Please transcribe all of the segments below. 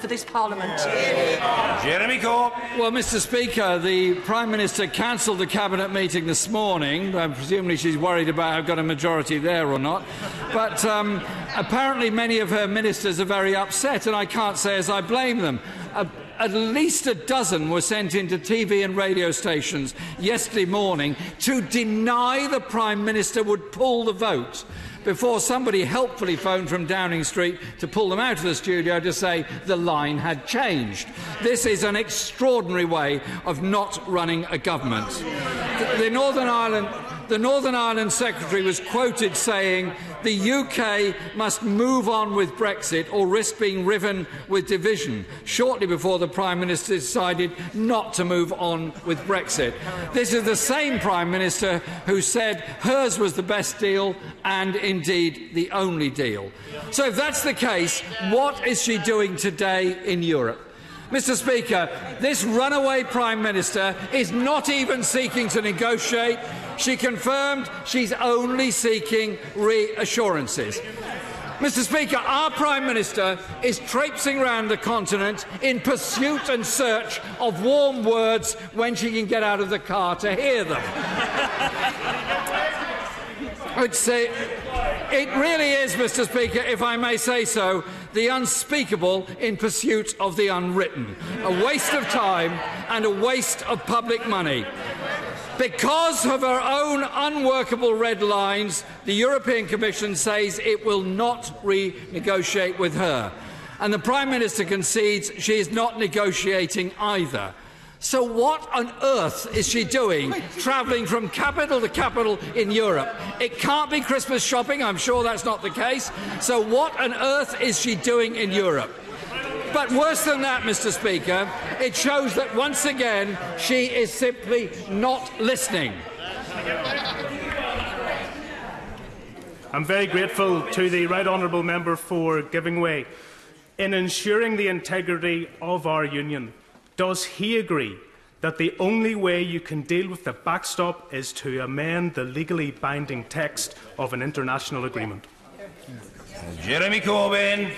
for this Parliament. Jeremy Corbyn. Well, Mr Speaker, the Prime Minister cancelled the Cabinet meeting this morning. Presumably she's worried about I've got a majority there or not. But apparently many of her ministers are very upset, and I can't say as I blame them. At least a dozen were sent into TV and radio stations yesterday morning to deny the Prime Minister would pull the vote, before somebody helpfully phoned from Downing Street to pull them out of the studio to say the line had changed. This is an extraordinary way of not running a government. The Northern Ireland Secretary was quoted saying the UK must move on with Brexit or risk being riven with division, shortly before the Prime Minister decided not to move on with Brexit. This is the same Prime Minister who said hers was the best deal and indeed the only deal. So if that's the case, what is she doing today in Europe? Mr Speaker, this runaway Prime Minister is not even seeking to negotiate. She confirmed she's only seeking reassurances. Mr Speaker, our Prime Minister is traipsing around the continent in pursuit and search of warm words when she can get out of the car to hear them. I'd say it really is, Mr Speaker, if I may say so, the unspeakable in pursuit of the unwritten. A waste of time and a waste of public money. Because of her own unworkable red lines, the European Commission says it will not renegotiate with her. And the Prime Minister concedes she is not negotiating either. So what on earth is she doing, travelling from capital to capital in Europe? It can't be Christmas shopping, I'm sure that's not the case. So what on earth is she doing in Europe? But worse than that, Mr Speaker, it shows that once again she is simply not listening. I'm very grateful to the Right Honourable Member for giving way. In ensuring the integrity of our union, does he agree that the only way you can deal with the backstop is to amend the legally binding text of an international agreement? Jeremy Corbyn.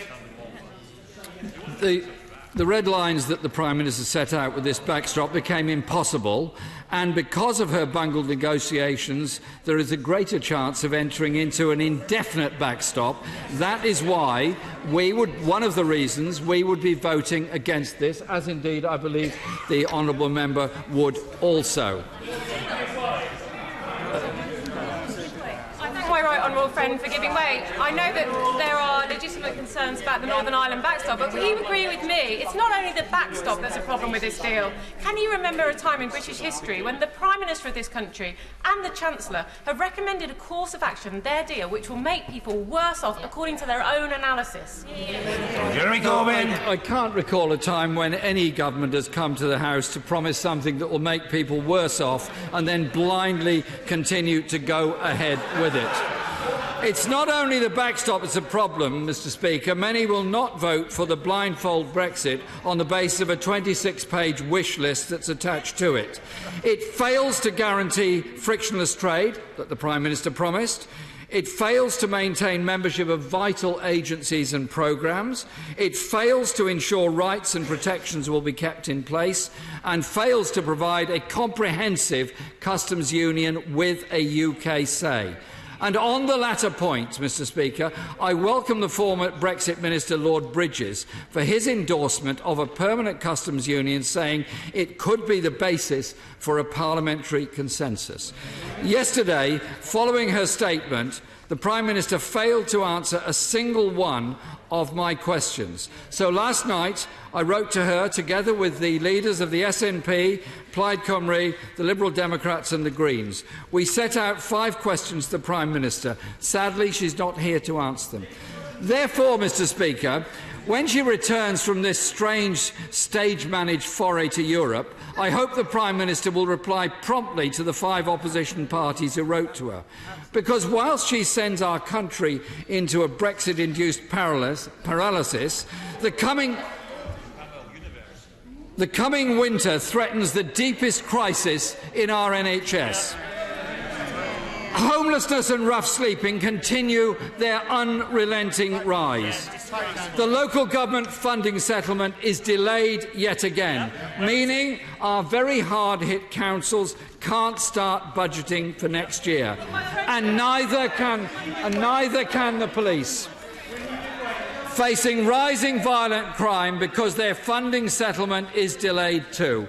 The red lines that the Prime Minister set out with this backstop became impossible, and because of her bungled negotiations, there is a greater chance of entering into an indefinite backstop. That is why one of the reasons we would be voting against this, as indeed I believe the honourable member would also. My right honourable friend for giving way. I know that there are legitimate concerns about the Northern Ireland backstop, but will you agree with me it's not only the backstop that's a problem with this deal? Can you remember a time in British history when the Prime Minister of this country and the Chancellor have recommended a course of action, their deal, which will make people worse off according to their own analysis? Jeremy Corbyn. I can't recall a time when any government has come to the House to promise something that will make people worse off and then blindly continue to go ahead with it. It's not only the backstop that's a problem, Mr Speaker. Many will not vote for the blindfold Brexit on the basis of a 26-page wish list that's attached to it. It fails to guarantee frictionless trade that the Prime Minister promised. It fails to maintain membership of vital agencies and programmes. It fails to ensure rights and protections will be kept in place, and fails to provide a comprehensive customs union with a UK say. And on the latter point, Mr Speaker, I welcome the former Brexit Minister Lord Bridges for his endorsement of a permanent customs union, saying it could be the basis for a parliamentary consensus. Yesterday, following her statement, the Prime Minister failed to answer a single one of my questions. So last night I wrote to her, together with the leaders of the SNP, Plaid Cymru, the Liberal Democrats and the Greens. We set out 5 questions to the Prime Minister. Sadly, she's not here to answer them. Therefore, Mr Speaker, when she returns from this strange stage-managed foray to Europe, I hope the Prime Minister will reply promptly to the 5 opposition parties who wrote to her. Because whilst she sends our country into a Brexit-induced paralysis, the coming winter threatens the deepest crisis in our NHS. Homelessness and rough sleeping continue their unrelenting rise. The local government funding settlement is delayed yet again, meaning our very hard-hit councils can't start budgeting for next year, and neither can the police, facing rising violent crime because their funding settlement is delayed too.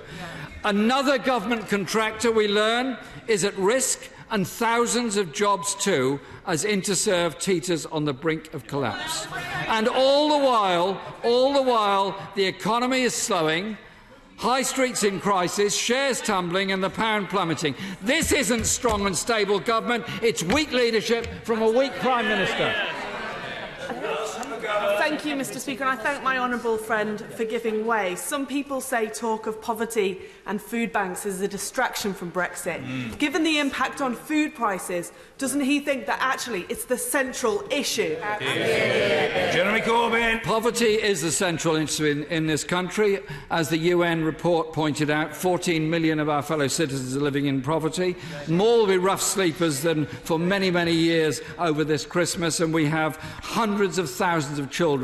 Another government contractor, we learn, is at risk, and thousands of jobs too, as Interserve teeters on the brink of collapse. And all the while, the economy is slowing, high streets in crisis, shares tumbling and the pound plummeting. This isn't strong and stable government, it's weak leadership from a weak Prime Minister. Thank you, Mr. Speaker, and I thank my honourable friend for giving way. Some people say talk of poverty and food banks is a distraction from Brexit. Given the impact on food prices, doesn't he think that actually it's the central issue? Jeremy Corbyn. Poverty is the central issue in this country. As the UN report pointed out, 14 million of our fellow citizens are living in poverty. More will be rough sleepers than for many, many years over this Christmas, and we have hundreds of thousands of children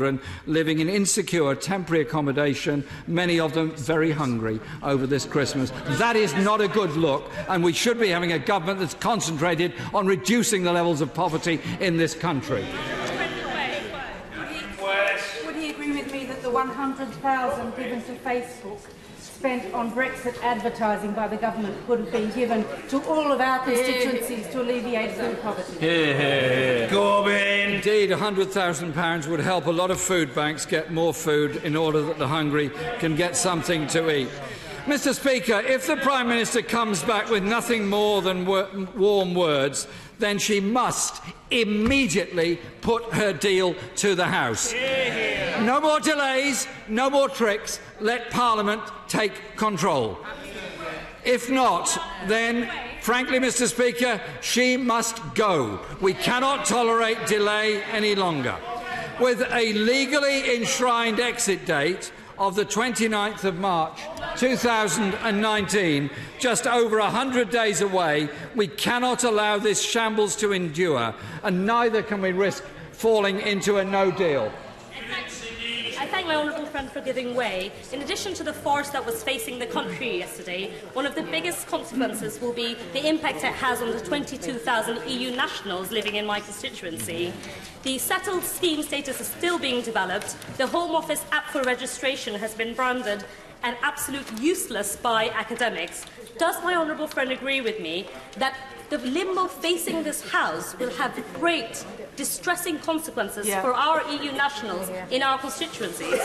living in insecure temporary accommodation, many of them very hungry over this Christmas. That is not a good look, and we should be having a government that's concentrated on reducing the levels of poverty in this country. Would he agree with me that the 100,000 given to Facebook spent on Brexit advertising by the government could have been given to all of our constituencies to alleviate food poverty? Corbyn. Indeed, £100,000 would help a lot of food banks get more food in order that the hungry can get something to eat. Mr. Speaker, if the Prime Minister comes back with nothing more than warm words, then she must immediately put her deal to the House. No more delays, no more tricks. Let Parliament take control. If not, then, frankly, Mr. Speaker, she must go. We cannot tolerate delay any longer. With a legally enshrined exit date of the 29th of March 2019, just over 100 days away, we cannot allow this shambles to endure, and neither can we risk falling into a no deal. I thank my honourable friend for giving way. In addition to the force that was facing the country yesterday, one of the biggest consequences will be the impact it has on the 22,000 EU nationals living in my constituency. The settled scheme status is still being developed. The Home Office app for registration has been branded and absolute useless by academics. Does my honourable friend agree with me that the limbo facing this House will have great, distressing consequences for our EU nationals in our constituencies?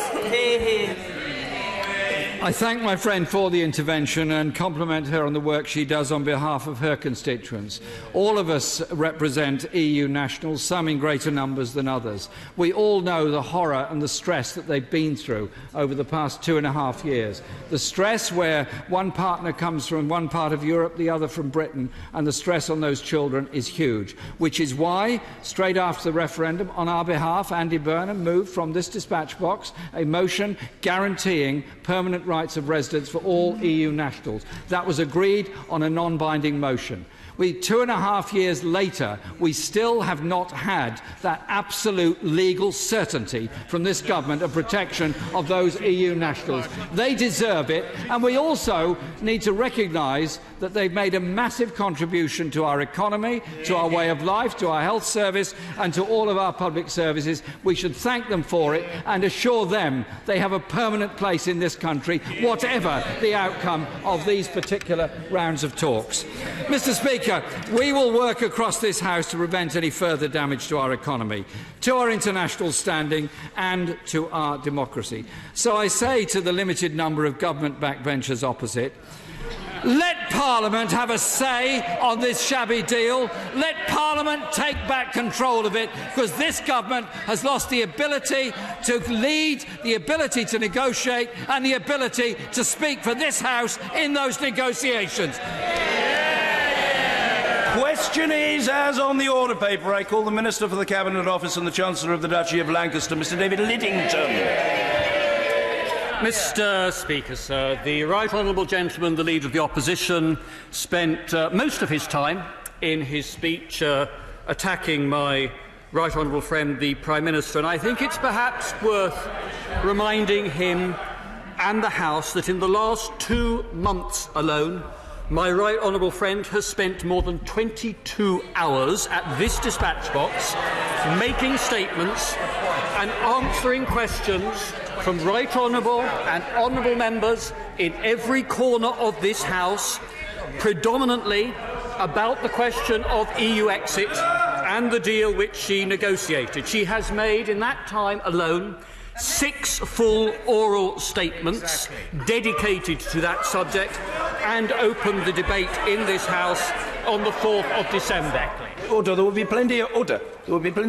I thank my friend for the intervention and compliment her on the work she does on behalf of her constituents. All of us represent EU nationals, some in greater numbers than others. We all know the horror and the stress that they've been through over the past 2.5 years. The stress where one partner comes from one part of Europe, the other from Britain, and the stress on those children is huge, which is why, straight after the referendum, on our behalf, Andy Burnham moved from this dispatch box a motion guaranteeing permanent rights of residence for all EU nationals. That was agreed on a non-binding motion. 2.5 years later, we still have not had that absolute legal certainty from this government of protection of those EU nationals. They deserve it, and we also need to recognise that they've made a massive contribution to our economy, to our way of life, to our health service and to all of our public services. We should thank them for it and assure them they have a permanent place in this country, whatever the outcome of these particular rounds of talks. Mr. Speaker, we will work across this House to prevent any further damage to our economy, to our international standing and to our democracy. So I say to the limited number of government backbenchers opposite, let Parliament have a say on this shabby deal. Let Parliament take back control of it, because this government has lost the ability to lead, the ability to negotiate and the ability to speak for this House in those negotiations. Question is, as on the order paper, I call the Minister for the Cabinet Office and the Chancellor of the Duchy of Lancaster, Mr David Lidington. Mr. Speaker, sir, the Right Honourable Gentleman, the Leader of the Opposition, spent most of his time in his speech attacking my right honourable friend, the Prime Minister, and I think it's perhaps worth reminding him and the House that in the last 2 months alone, my right honourable friend has spent more than 22 hours at this dispatch box making statements and answering questions from right honourable and honourable members in every corner of this House, predominantly about the question of EU exit and the deal which she negotiated. She has made, in that time alone, 6 full oral statements dedicated to that subject and opened the debate in this House on the 4th of December. Order. There will be plenty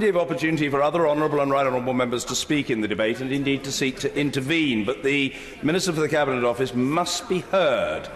of opportunity for other honourable and right honourable members to speak in the debate and indeed to seek to intervene. But the Minister for the Cabinet Office must be heard.